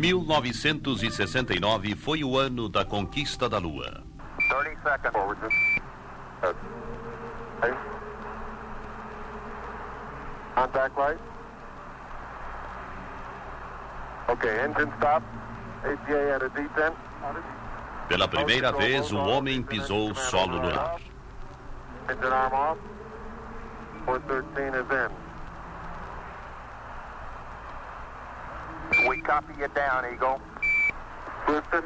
1969 foi o ano da conquista da Lua. 30 seconds forward. Contact light. Okay, engine stop. ATA at a descent. Pela primeira vez, um homem pisou o solo lunar. Engine arm off. 413 is in. We copy you down, Eagle. Listen,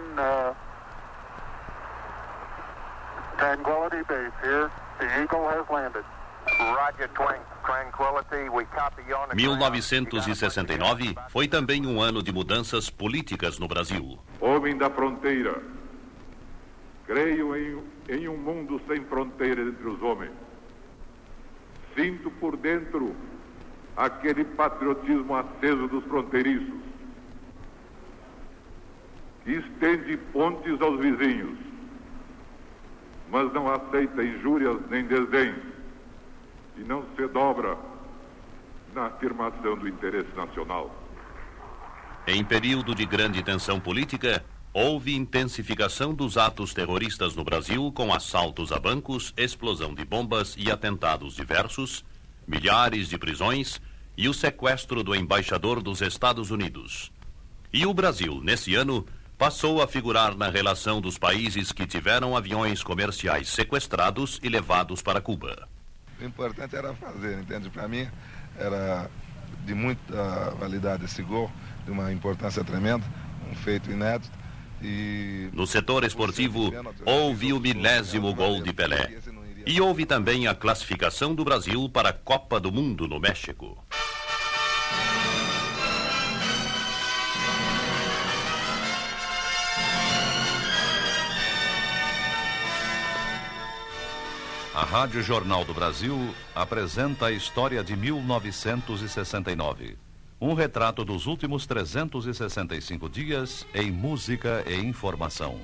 Tranquility Base here. The Eagle has landed. Roger, Tranquility, we copy you on the 1969 foi também um ano de mudanças políticas no Brasil. Homem da fronteira, creio em um mundo sem fronteiras entre os homens. Sinto por dentro aquele patriotismo aceso dos fronteiriços, que estende pontes aos vizinhos, mas não aceita injúrias nem desdéns, e não se dobra na afirmação do interesse nacional. Em período de grande tensão política, houve intensificação dos atos terroristas no Brasil, com assaltos a bancos, explosão de bombas e atentados diversos, milhares de prisões e o sequestro do embaixador dos Estados Unidos. E o Brasil, nesse ano, passou a figurar na relação dos países que tiveram aviões comerciais sequestrados e levados para Cuba. O importante era fazer, entende? Para mim era de muita validade esse gol, de uma importância tremenda, um feito inédito. E no setor esportivo, houve o 1000º gol de Pelé. E houve também a classificação do Brasil para a Copa do Mundo no México. A Rádio Jornal do Brasil apresenta a história de 1969. Um retrato dos últimos 365 dias em música e informação.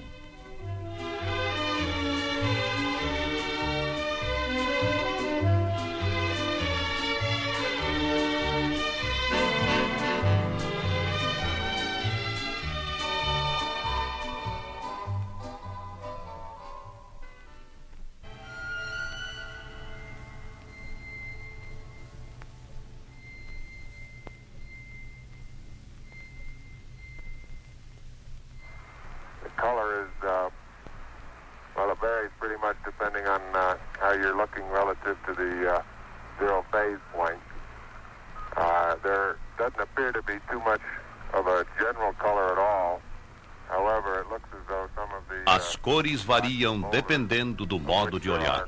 Color is, well, it varies pretty much depending on how you're looking relative to the zero phase point. There doesn't appear to be too much of a general color at all. However, it looks as though some of the... As cores variam dependendo do modo de olhar.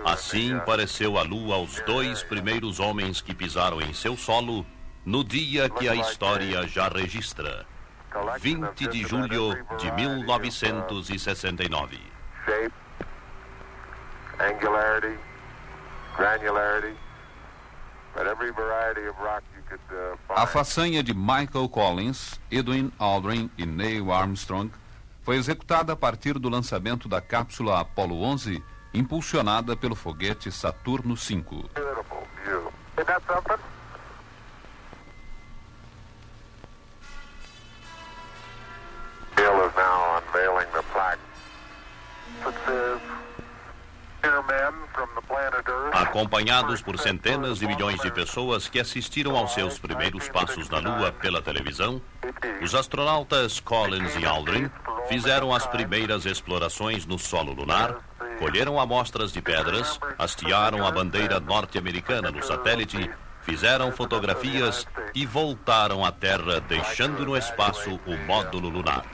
Assim pareceu a Lua aos dois primeiros homens que pisaram em seu solo no dia que a história já registra. 20 de julho de 1969. Shape, angularity, granularity, but every variety of rock you could find. A façanha de Michael Collins, Edwin Aldrin e Neil Armstrong foi executada a partir do lançamento da cápsula Apollo 11, impulsionada pelo foguete Saturno V. Beautiful view. Isn't that something? Bill is now unveiling the plaque. It says, "Dear men from the planet Earth." Acompanhados por centenas de milhões de pessoas que assistiram aos seus primeiros passos na Lua pela televisão, os astronautas Collins e Aldrin fizeram as primeiras explorações no solo lunar, colheram amostras de pedras, hastearam a bandeira norte-americana no satélite, fizeram fotografias e voltaram à Terra, deixando no espaço o módulo lunar.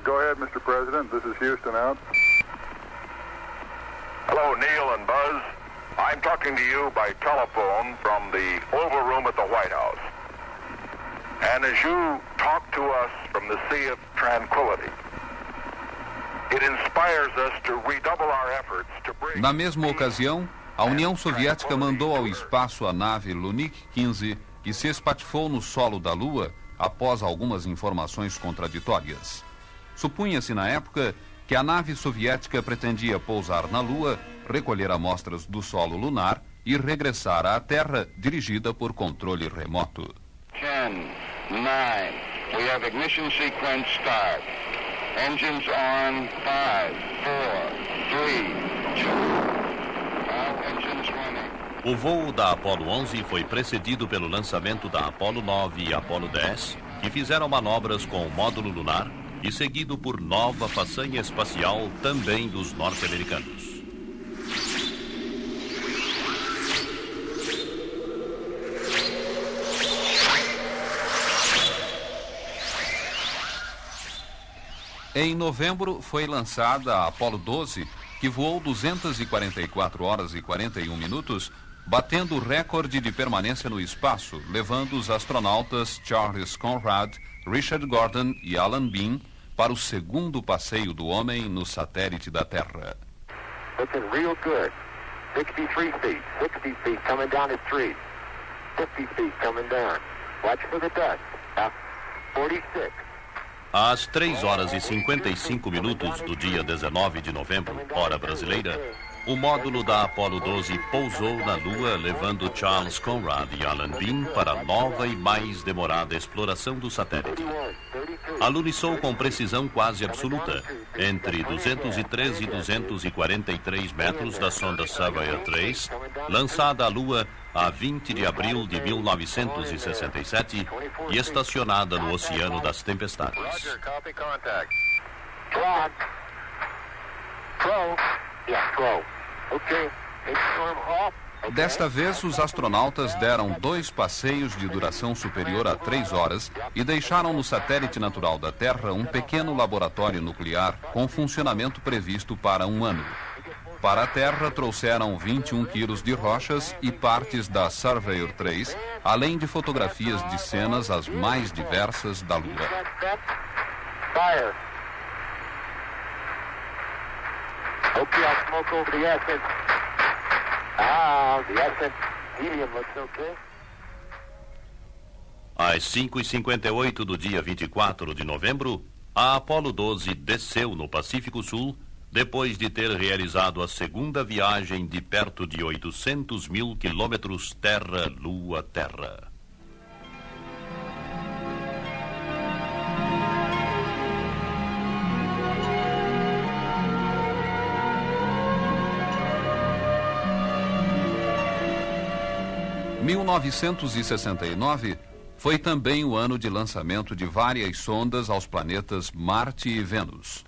Go ahead, Mr. President. This is Houston out. Hello, Neil and Buzz. I'm talking to you by telephone from the Oval Room at the White House. And as you talk to us from the Sea of Tranquility, it inspires us to redouble our efforts to bring... Na mesma ocasião, a União Soviética mandou ao espaço a nave Lunik 15, que se espatifou no solo da Lua após algumas informações contraditórias. Supunha-se na época que a nave soviética pretendia pousar na Lua, recolher amostras do solo lunar e regressar à Terra dirigida por controle remoto. 10, 9, We have ignition sequence start. Engines on 5, 4, 3, 2. All engines running. O voo da Apollo 11 foi precedido pelo lançamento da Apollo 9 e Apollo 10, que fizeram manobras com o módulo lunar, e seguido por nova façanha espacial também dos norte-americanos. Em novembro foi lançada a Apollo 12, que voou 244 horas e 41 minutos, batendo o recorde de permanência no espaço, levando os astronautas Charles Conrad, Richard Gordon e Alan Bean para o segundo passeio do homem no satélite da Terra. Looking real good. 63 feet, 60 feet coming down at 3. 50 feet coming down. Watch for the dust. 46. Às 3 horas e 55 minutos do dia 19 de novembro, hora brasileira, o módulo da Apollo 12 pousou na Lua, levando Charles Conrad e Alan Bean para a nova e mais demorada exploração do satélite. Aluniçou com precisão quase absoluta, entre 213 e 243 metros da sonda Surveyor 3, lançada à Lua a 20 de abril de 1967 e estacionada no Oceano das Tempestades. Desta vez, os astronautas deram 2 passeios de duração superior a 3 horas e deixaram no satélite natural da Terra um pequeno laboratório nuclear com funcionamento previsto para 1 ano. Para a Terra, trouxeram 21 quilos de rochas e partes da Surveyor 3, além de fotografias de cenas as mais diversas da Lua. Okay, I'll smoke over the essence. The essence helium looks okay. Às 5h58 do dia 24 de novembro, a Apollo 12 desceu no Pacífico Sul, depois de ter realizado a segunda viagem de perto de 800 mil quilômetros Terra-Lua-Terra. Em 1969 foi também o ano de lançamento de várias sondas aos planetas Marte e Vênus.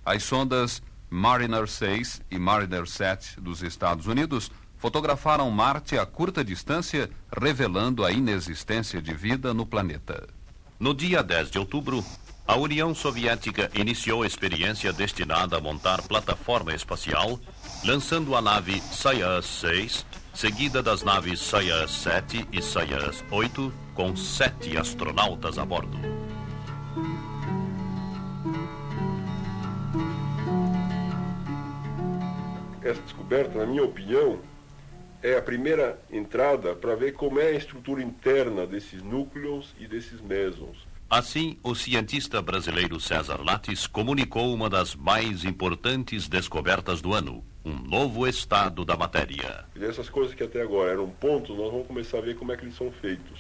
As sondas Mariner 6 e Mariner 7 dos Estados Unidos fotografaram Marte a curta distância, revelando a inexistência de vida no planeta. No dia 10 de outubro, a União Soviética iniciou a experiência destinada a montar plataforma espacial, lançando a nave Soyuz 6, seguida das naves Soyuz 7 e Soyuz 8, com 7 astronautas a bordo. Essa descoberta, na minha opinião, é a primeira entrada para ver como é a estrutura interna desses núcleos e desses mesons. Assim, o cientista brasileiro César Lattes comunicou uma das mais importantes descobertas do ano, um novo estado da matéria. E essas coisas que até agora eram pontos, nós vamos começar a ver como é que eles são feitos.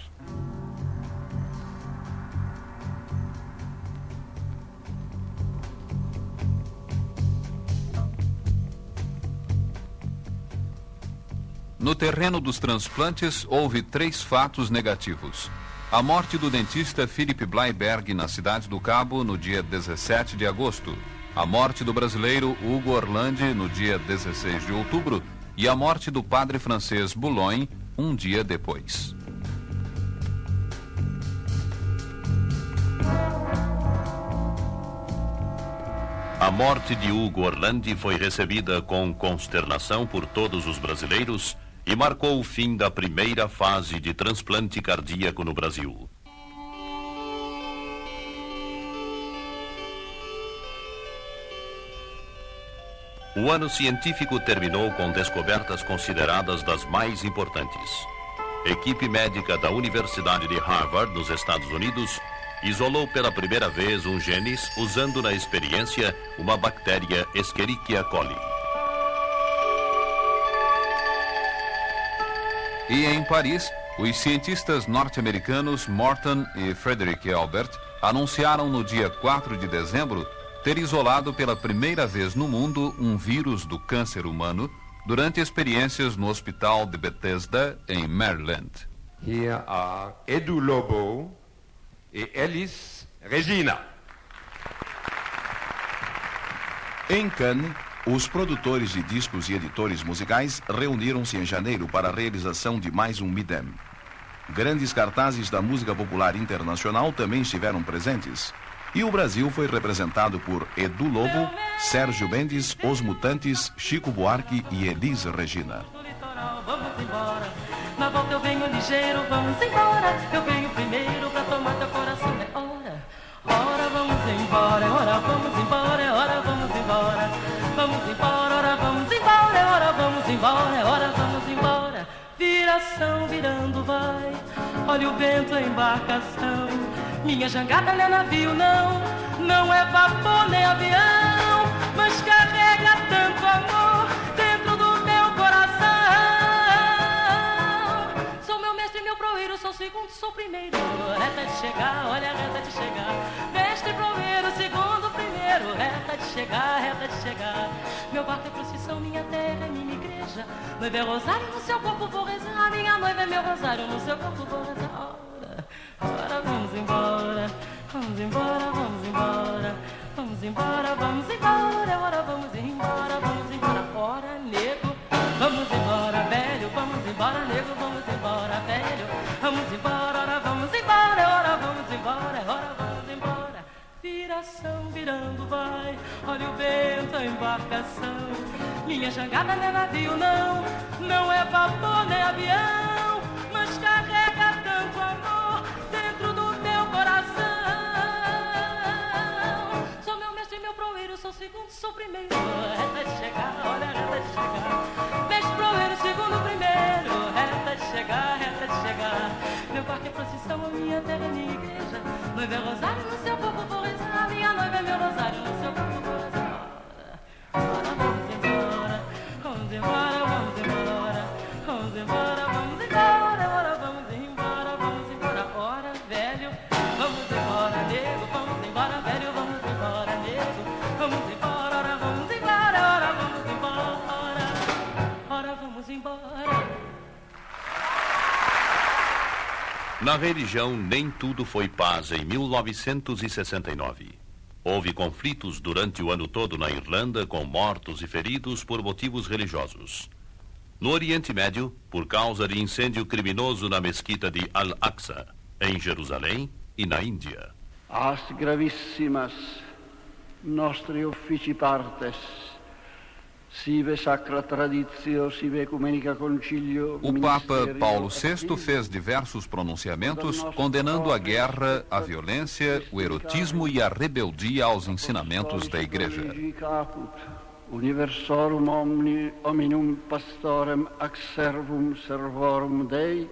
No terreno dos transplantes, houve 3 fatos negativos. A morte do dentista Philip Bleiberg na Cidade do Cabo, no dia 17 de agosto. A morte do brasileiro Hugo Orlandi, no dia 16 de outubro. E a morte do padre francês Boulogne, um dia depois. A morte de Hugo Orlandi foi recebida com consternação por todos os brasileiros e marcou o fim da primeira fase de transplante cardíaco no Brasil. O ano científico terminou com descobertas consideradas das mais importantes. Equipe médica da Universidade de Harvard, nos Estados Unidos, isolou pela primeira vez um genes usando na experiência uma bactéria Escherichia coli. E em Paris, Os cientistas norte-americanos Morton e Frederick Albert anunciaram no dia 4 de dezembro ter isolado pela primeira vez no mundo um vírus do câncer humano durante experiências no hospital de Bethesda, em Maryland. Here are Edu Lobo e Elis Regina. Em Cannes, os produtores de discos e editores musicais reuniram-se em janeiro para a realização de mais um Midem. Grandes cartazes da música popular internacional também estiveram presentes. E o Brasil foi representado por Edu Lobo, Sérgio Mendes, Os Mutantes, Chico Buarque e Elis Regina. Vamos embora, na volta eu venho ligeiro, vamos embora. Eu venho primeiro pra tomar teu coração, é hora. Ora vamos embora, é hora vamos embora, é hora vamos embora. Vamos embora, ora vamos embora, é hora vamos embora, é hora vamos embora. Viração virando vai, olha o vento, a embarcação. Minha jangada não é navio não, não é vapor nem avião, mas carrega tanto amor dentro do meu coração. Sou meu mestre, meu proeiro, sou segundo, sou primeiro. Reta de chegar, olha a reta de chegar. Mestre, proeiro, segundo, primeiro. Reta de chegar, reta de chegar. Meu barco é procissão, minha terra é minha igreja. Noiva é rosário, no seu corpo vou rezar. Minha noiva é meu rosário, no seu corpo vou rezar. Ora vamos embora, vamos embora, vamos embora. Vamos embora, vamos embora. Ora vamos embora, vamos embora. Ora nego, vamos embora, velho. Vamos embora, nego, vamos embora, velho. Vamos embora, ora vamos embora. Ora vamos embora, ora vamos embora. Viração virando vai, olha o vento, a embarcação. Minha jangada não é navio não, não é vapor nem avião, mas carrega tanto amor dentro do teu coração. Sou meu mestre, meu proeiro, sou segundo, sou primeiro. Reta de chegar, olha a reta de chegar. Mestre, proeiro, segundo, primeiro. Reta de chegar, reta de chegar. Meu barco é procissão, a minha terra é minha igreja. Noiva é rosário, no seu corpo vou rezar. Minha noiva é meu rosário, no seu corpo vou rezar. Ora vamos embora, vamos embora, vamos embora. Vamos embora, vamos embora. Ora vamos embora, vamos embora. Ora velho, vamos embora, nego. Vamos embora, velho, vamos embora, nego. Vamos embora, ora vamos embora. Ora vamos embora, ora vamos embora. Na religião, nem tudo foi paz em 1969. Houve conflitos durante o ano todo na Irlanda, com mortos e feridos por motivos religiosos. No Oriente Médio, por causa de incêndio criminoso na mesquita de Al-Aqsa, em Jerusalém e na Índia. As gravíssimas nostri uffici partes, sive sacra traditio, sive ecumenica concilio. O Papa Paulo VI fez diversos pronunciamentos condenando a guerra, a violência, o erotismo e a rebeldia aos ensinamentos da Igreja. Universorum hominum pastorem ac servum servorum Dei.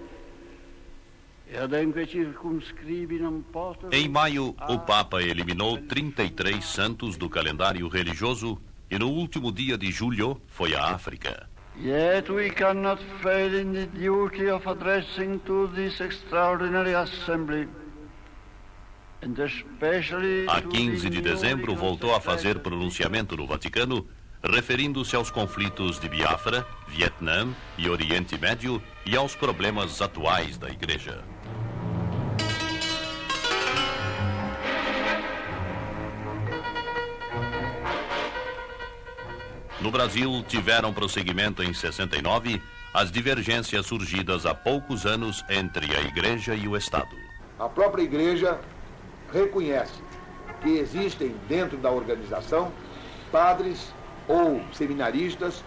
Em maio, o Papa eliminou 33 santos do calendário religioso e no último dia de julho foi à África. Yet we cannot fail in the duty of addressing to this extraordinary assembly. A 15 de dezembro voltou a fazer pronunciamento no Vaticano, referindo-se aos conflitos de Biafra, Vietnã e Oriente Médio e aos problemas atuais da Igreja. No Brasil, tiveram prosseguimento em 69 as divergências surgidas há poucos anos entre a Igreja e o Estado. A própria Igreja reconhece que existem dentro da organização padres ou seminaristas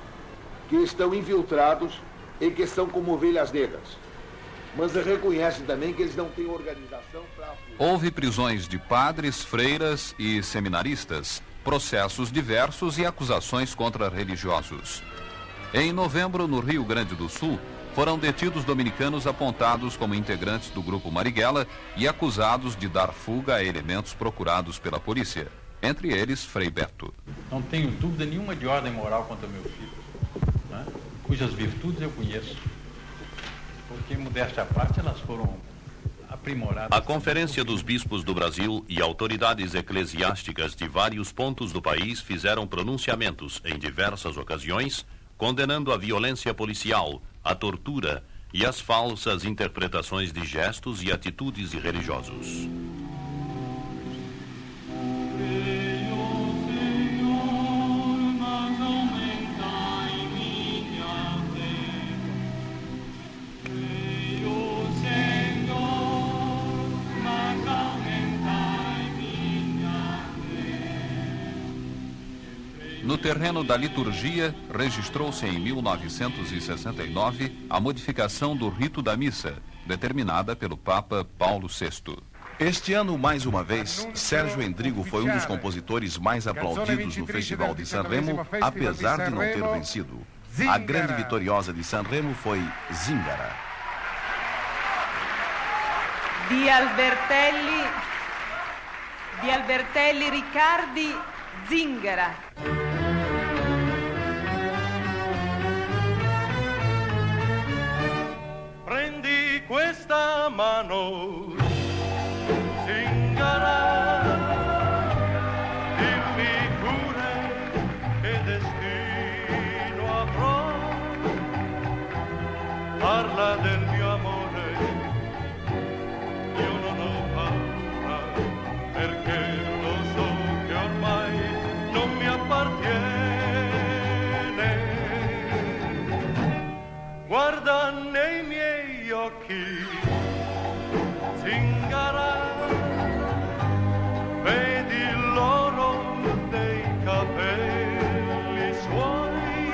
que estão infiltrados e que são como ovelhas negras. Mas reconhece também que eles não têm organização para... Houve prisões de padres, freiras e seminaristas, processos diversos e acusações contra religiosos. Em novembro, no Rio Grande do Sul, foram detidos dominicanos apontados como integrantes do grupo Marighella e acusados de dar fuga a elementos procurados pela polícia. Entre eles, Frei Beto. Não tenho dúvida nenhuma de ordem moral quanto ao meu filho, né? Cujas virtudes eu conheço, porque que, modéstia à parte, elas foram aprimoradas. A Conferência dos Bispos do Brasil e autoridades eclesiásticas de vários pontos do país fizeram pronunciamentos em diversas ocasiões, condenando a violência policial, a tortura e as falsas interpretações de gestos e atitudes de religiosos. No terreno da liturgia, registrou-se em 1969 a modificação do rito da missa, determinada pelo Papa Paulo VI. Este ano, mais uma vez, Sérgio Endrigo foi um dos compositores mais aplaudidos no Festival de Sanremo, apesar de não ter vencido. A grande vitoriosa de Sanremo foi Zingara. Di Albertelli Riccardi, Zingara. Prendi questa mano, Zingara, dimmi pure che destino avrò, parla del mio amore, io non ho paura, perché lo so che ormai non mi appartiene. Guarda nei miei occhi, Zingara, vedi l'oro dei capelli suoi,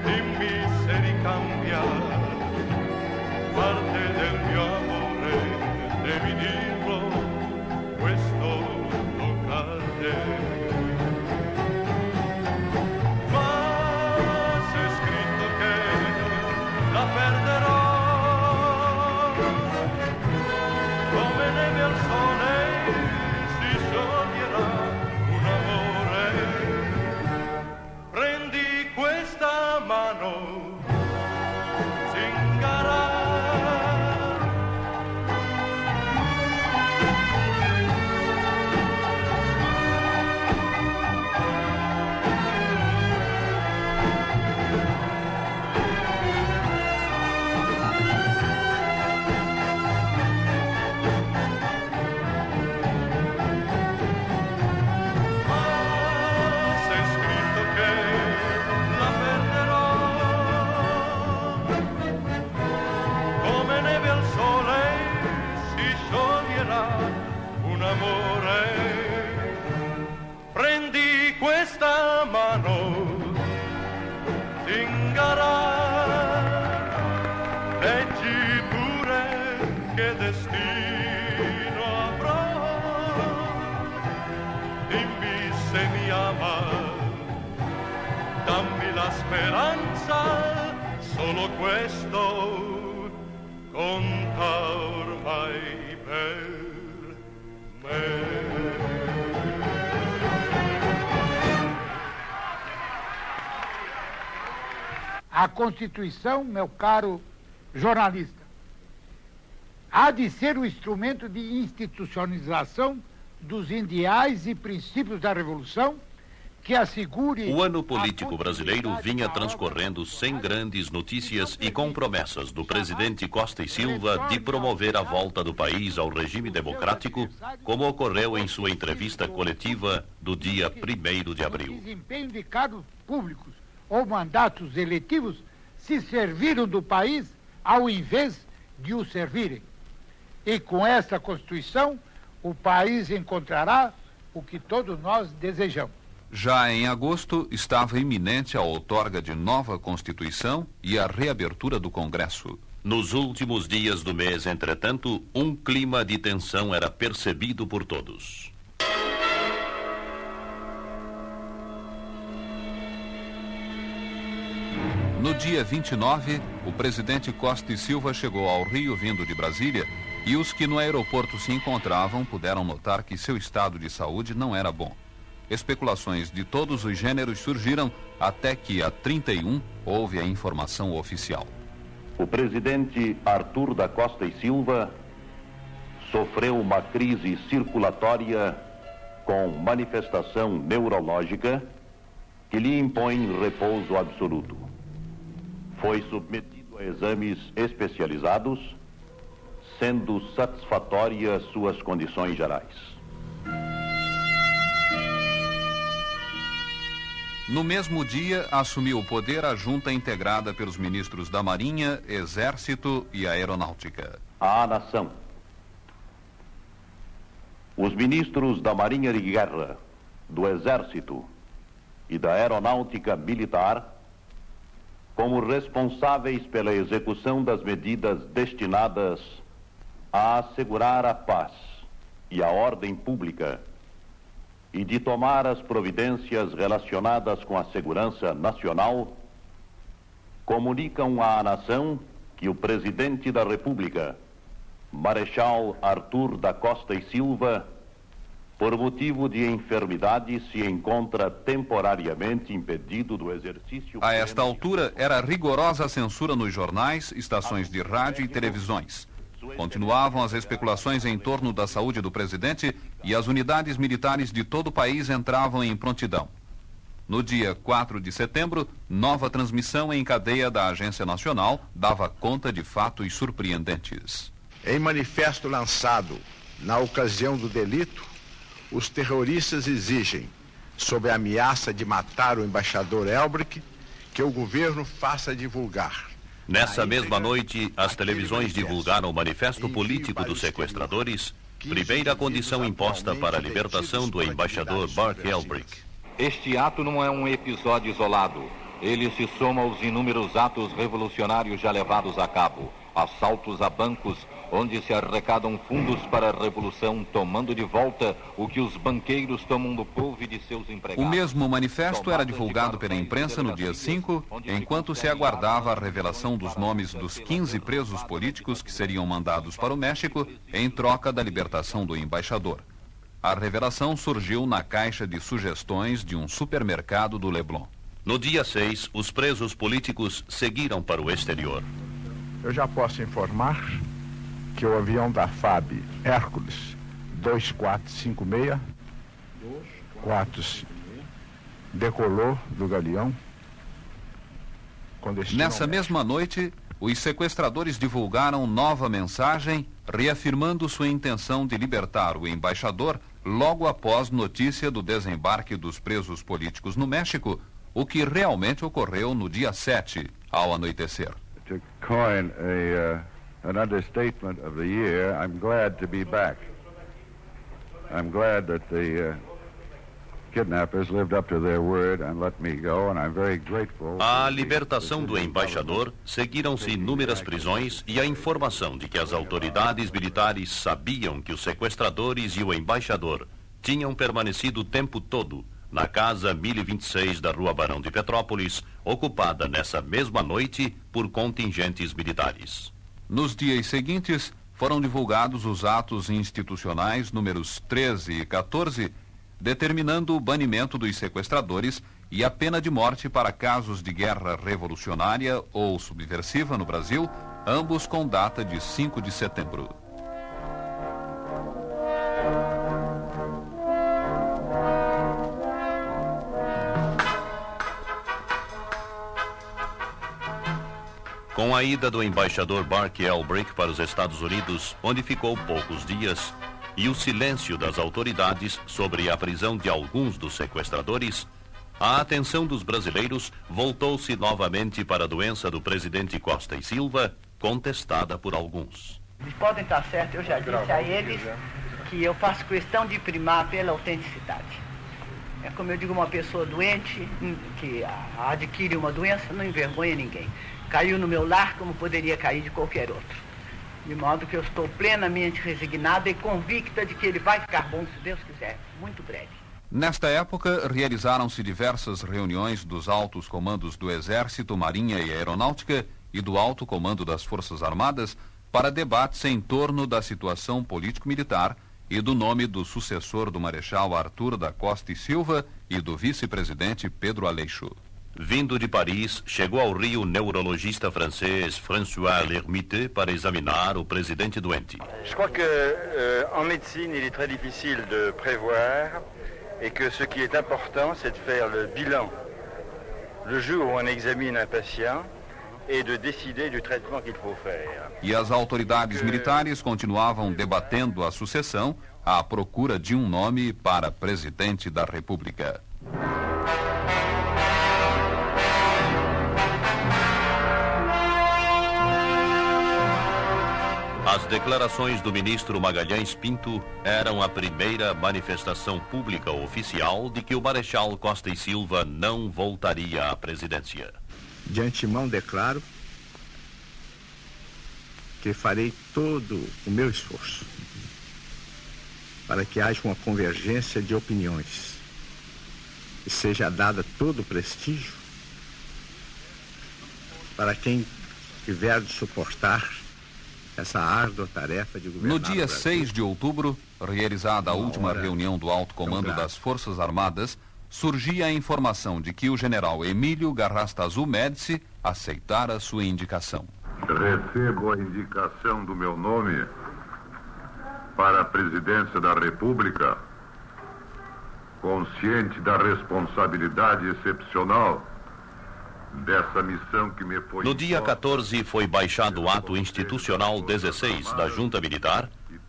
dimmi se ricambia parte del mio amore, devi dirlo, questo tocca a te. La perderò come neve al sole, si scioglierà un amore. Prendi questa mano, Zingara. Prendi questa mano, Zingara, leggi pure che destino avrò, dimmi se mi ama, dammi la speranza, solo questo conta ormai per me. A Constituição, meu caro jornalista, há de ser o instrumento de institucionalização dos ideais e princípios da Revolução que assegure... O ano político brasileiro vinha transcorrendo sem grandes notícias e com promessas do presidente Costa e Silva de promover a volta do país ao regime democrático, como ocorreu em sua entrevista coletiva do dia 1º de abril. O desempenho de cargos públicos ou mandatos eletivos se serviram do país ao invés de o servirem. E com esta Constituição, o país encontrará o que todos nós desejamos. Já em agosto, estava iminente a outorga de nova Constituição e a reabertura do Congresso. Nos últimos dias do mês, entretanto, um clima de tensão era percebido por todos. No dia 29, o presidente Costa e Silva chegou ao Rio vindo de Brasília e os que no aeroporto se encontravam puderam notar que seu estado de saúde não era bom. Especulações de todos os gêneros surgiram até que, a 31, houve a informação oficial. o presidente Arthur da Costa e Silva sofreu uma crise circulatória com manifestação neurológica que lhe impõe repouso absoluto. Foi submetido a exames especializados, sendo satisfatórias suas condições gerais. No mesmo dia, assumiu o poder a junta integrada pelos ministros da Marinha, Exército e Aeronáutica. À nação. Os ministros da Marinha de Guerra, do Exército e da Aeronáutica Militar, como responsáveis pela execução das medidas destinadas a assegurar a paz e a ordem pública e de tomar as providências relacionadas com a segurança nacional, comunicam à nação que o presidente da República, Marechal Arthur da Costa e Silva, por motivo de enfermidade, se encontra temporariamente impedido do exercício... A esta altura, era rigorosa a censura nos jornais, estações de rádio e televisões. Continuavam as especulações em torno da saúde do presidente e as unidades militares de todo o país entravam em prontidão. No dia 4 de setembro, nova transmissão em cadeia da Agência Nacional dava conta de fatos surpreendentes. Em manifesto lançado na ocasião do delito, os terroristas exigem, sob a ameaça de matar o embaixador Elbrick, que o governo faça divulgar. Nessa mesma noite, as televisões divulgaram o manifesto político dos sequestradores, primeira condição imposta para a libertação do embaixador Bart Elbrick. Este ato não é um episódio isolado. Ele se soma aos inúmeros atos revolucionários já levados a cabo. Assaltos a bancos, onde se arrecadam fundos para a revolução, tomando de volta o que os banqueiros tomam do povo e de seus empregados. O mesmo manifesto era divulgado pela imprensa no dia 5, enquanto se aguardava a revelação dos nomes dos 15 presos políticos que seriam mandados para o México em troca da libertação do embaixador. A revelação surgiu na caixa de sugestões de um supermercado do Leblon. No dia 6, os presos políticos seguiram para o exterior. Eu já posso informar que o avião da FAB Hércules 2456 decolou do galeão. Nessa mesma noite, os sequestradores divulgaram nova mensagem reafirmando sua intenção de libertar o embaixador logo após notícia do desembarque dos presos políticos no México, o que realmente ocorreu no dia 7, ao anoitecer. To coin an understatement of the year, I'm glad to be back. I'm glad that the kidnappers lived up to their word and let me go, and I'm very grateful. À libertação do embaixador, seguiram-se inúmeras prisões e a informação de que as autoridades militares sabiam que os sequestradores e o embaixador tinham permanecido o tempo todo na casa 1026 da Rua Barão de Petrópolis, ocupada nessa mesma noite por contingentes militares. Nos dias seguintes, foram divulgados os atos institucionais números 13 e 14, determinando o banimento dos sequestradores e a pena de morte para casos de guerra revolucionária ou subversiva no Brasil, ambos com data de 5 de setembro. Com a ida do embaixador Bart Elbrick para os Estados Unidos, onde ficou poucos dias, e o silêncio das autoridades sobre a prisão de alguns dos sequestradores, a atenção dos brasileiros voltou-se novamente para a doença do presidente Costa e Silva, contestada por alguns. Eles podem estar certos, eu já disse a eles que eu faço questão de primar pela autenticidade. É como eu digo, uma pessoa doente, que adquire uma doença, não envergonha ninguém. Caiu no meu lar como poderia cair de qualquer outro. De modo que eu estou plenamente resignada e convicta de que ele vai ficar bom, se Deus quiser, muito breve. Nesta época, realizaram-se diversas reuniões dos altos comandos do Exército, Marinha e Aeronáutica e do Alto Comando das Forças Armadas para debates em torno da situação político-militar e do nome do sucessor do Marechal Arthur da Costa e Silva e do vice-presidente Pedro Aleixo. Vindo de Paris, chegou ao Rio o neurologista francês François L'Hermite para examinar o presidente doente. Je crois que en médecine, il est très difficile de prévoir et que ce qui est important, c'est de faire le bilan le jour où on examine un patient et de décider du traitement qu'il faut faire. E as autoridades militares continuavam debatendo a sucessão à procura de um nome para presidente da República. As declarações do ministro Magalhães Pinto eram a primeira manifestação pública oficial de que o Marechal Costa e Silva não voltaria à presidência. De antemão declaro que farei todo o meu esforço para que haja uma convergência de opiniões e seja dada todo o prestígio para quem tiver de suportar essa árdua tarefa de governar. No dia 6 de outubro, realizada a última reunião do alto comando das Forças Armadas, surgia a informação de que o general Emílio Garrastazu Médici aceitara sua indicação. Recebo a indicação do meu nome para a presidência da República, consciente da responsabilidade excepcional dessa missão que me foi... No dia 14 foi baixado o ato institucional 16 da Junta Militar,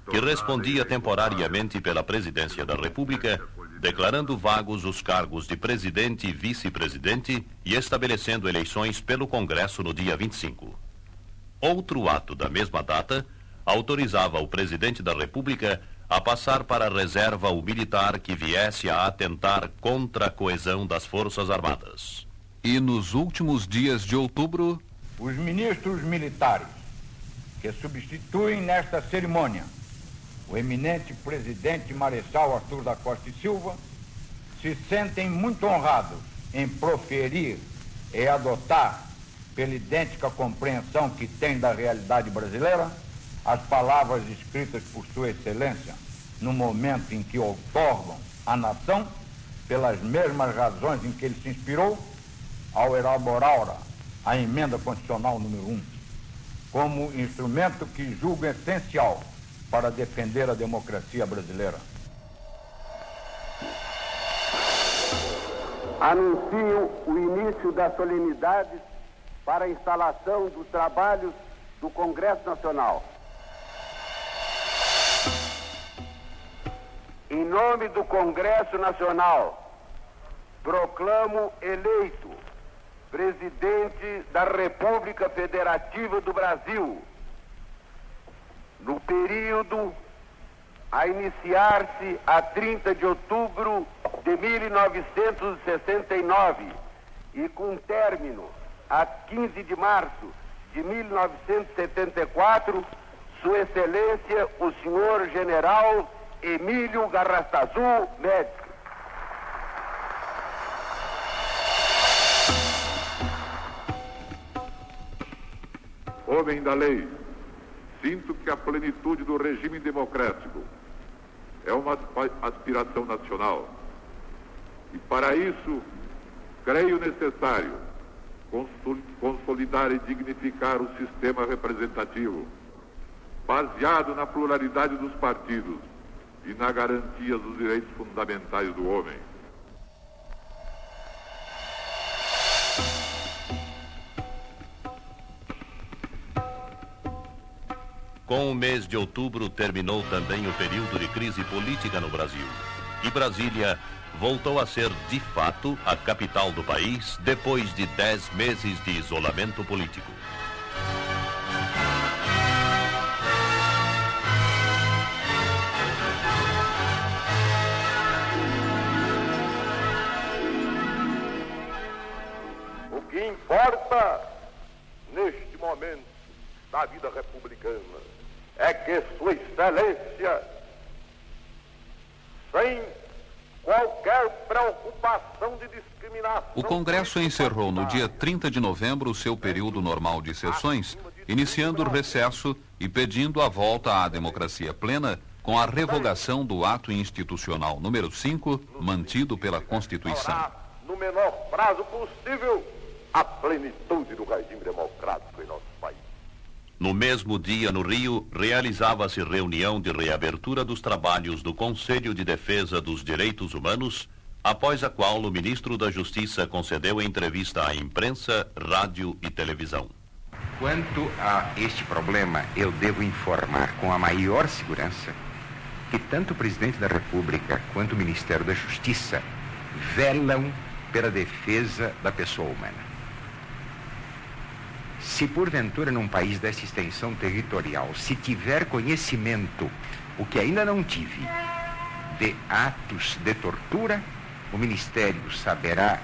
que respondia temporariamente pela presidência da República, declarando vagos os cargos de presidente e vice-presidente e estabelecendo eleições pelo Congresso no dia 25. Outro ato da mesma data autorizava o presidente da República a passar para a reserva o militar que viesse a atentar contra a coesão das Forças Armadas. E nos últimos dias de outubro, os ministros militares que substituem nesta cerimônia o eminente presidente Marechal Arthur da Costa e Silva se sentem muito honrados em proferir e adotar, pela idêntica compreensão que tem da realidade brasileira, as palavras escritas por Sua Excelência no momento em que outorgam à nação, pelas mesmas razões em que ele se inspirou, ao elaborar a emenda constitucional número 1, como instrumento que julgo essencial para defender a democracia brasileira. Anuncio o início das solenidades para a instalação dos trabalhos do Congresso Nacional. Em nome do Congresso Nacional, proclamo eleito presidente da República Federativa do Brasil, no período a iniciar-se a 30 de outubro de 1969 e com término a 15 de março de 1974, Sua Excelência, o senhor general Emílio Garrastazu Médici. Homem da lei, sinto que a plenitude do regime democrático é uma aspiração nacional. E para isso, creio necessário consolidar e dignificar o sistema representativo, baseado na pluralidade dos partidos e na garantia dos direitos fundamentais do homem. Com o mês de outubro terminou também o período de crise política no Brasil. E Brasília voltou a ser, de fato, a capital do país depois de 10 meses de isolamento político. O que importa neste momento da vida republicana é que Sua Excelência, sem qualquer preocupação de discriminação... O Congresso encerrou no dia 30 de novembro o seu período normal de sessões, iniciando o recesso e pedindo a volta à democracia plena com a revogação do ato institucional número 5, mantido pela Constituição. menor prazo possível a plenitude do regime democrático em nosso país. No mesmo dia, no Rio, realizava-se reunião de reabertura dos trabalhos do Conselho de Defesa dos Direitos Humanos, após a qual o ministro da Justiça concedeu entrevista à imprensa, rádio e televisão. Quanto a este problema, eu devo informar com a maior segurança que tanto o presidente da República quanto o Ministério da Justiça velam pela defesa da pessoa humana. Se porventura num país dessa extensão territorial se tiver conhecimento, o que ainda não tive, de atos de tortura, o Ministério saberá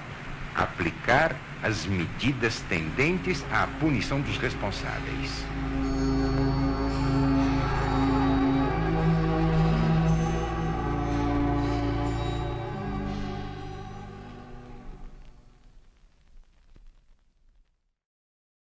aplicar as medidas tendentes à punição dos responsáveis.